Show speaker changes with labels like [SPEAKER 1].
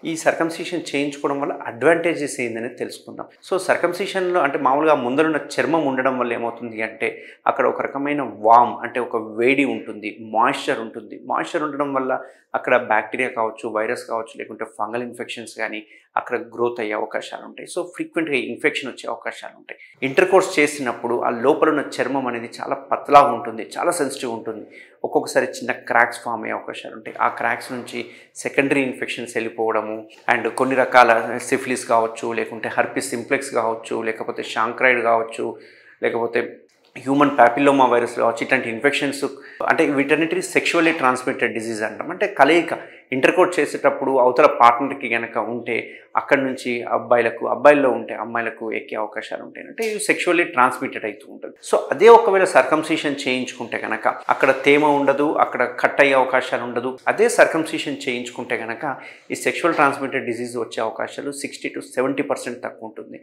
[SPEAKER 1] ఈ సర్కంసిషన్ చేయించుకోవడం వల్ల అడ్వాంటేజెస్ ఏందనేది తెలుసుకుందాం. సో సర్కంసిషన్‌లో అంటే మామూలుగా ముందరున్న చర్మం ఉండడం వల్ల ఏమవుతుంది అంటే అక్కడ ఒక రకమైన వార్మ్ అంటే ఒక వేడి ఉంటుంది, మాయిశ్చర్ ఉంటుంది. మాయిశ్చర్ ఉండడం వల్ల అక్కడ బ్యాక్టీరియా కావచ్చు, వైరస్ కావచ్చు, లేకుంటే ఫంగల్ ఇన్ఫెక్షన్స్ గానీ అక్కడ గ్రోత్ అయ్యే అవకాశాలుంటాయి. సో ఫ్రీక్వెంట్‌గా ఇన్ఫెక్షన్ వచ్చే అవకాశాలుంటాయి. ఇంటర్‌కోర్స్ చేసినప్పుడు ఆ లోపల ఉన్న చర్మం అనేది చాలా పతలాగా ఉంటుంది, చాలా సెన్సిటివ్ ఉంటుంది. ఒక్కొక్కసారి చిన్న క్రాక్స్ ఫామ్ అయ్యే అవకాశాలుంటాయి. ఆ క్రాక్స్ నుంచి సెకండరీ ఇన్ఫెక్షన్స్ వెళ్ళిపోవడము అండ్ కొన్ని రకాల సిఫిలిస్ కావచ్చు, లేకుంటే హెర్పిస్ సింప్లెక్స్ కావచ్చు, లేకపోతే షాంక్రైడ్ కావచ్చు, లేకపోతే హ్యూమన్ పాపిల్లోమా వైరస్ కావచ్చు, ఇట్లాంటి ఇన్ఫెక్షన్స్ అంటే వీటన్నిటిని సెక్షువల్లీ ట్రాన్స్మిటెడ్ డిజీజ్ అంటాం. అంటే కలయిక ఇంటర్కోర్స్ చేసేటప్పుడు అవతల పార్ట్నర్కి కనుక ఉంటే అక్కడి నుంచి అబ్బాయిల్లో ఉంటే అమ్మాయిలకు ఎక్కే అవకాశాలు ఉంటాయి. అంటే ఇవి సెక్షువల్లీ ట్రాన్స్మిటెడ్ అవుతూ ఉంటుంది. సో అదే ఒకవేళ సర్కంసిషన్ చేయించుకుంటే కనుక అక్కడ తేమ ఉండదు, అక్కడ కట్ అయ్యే అవకాశాలు ఉండదు. అదే సర్కంసిషన్ చేయించుకుంటే కనుక ఈ సెక్షువల్ ట్రాన్స్మిటెడ్ డిజీజ్ వచ్చే అవకాశాలు 60 to 70% తక్కువ ఉంటుంది.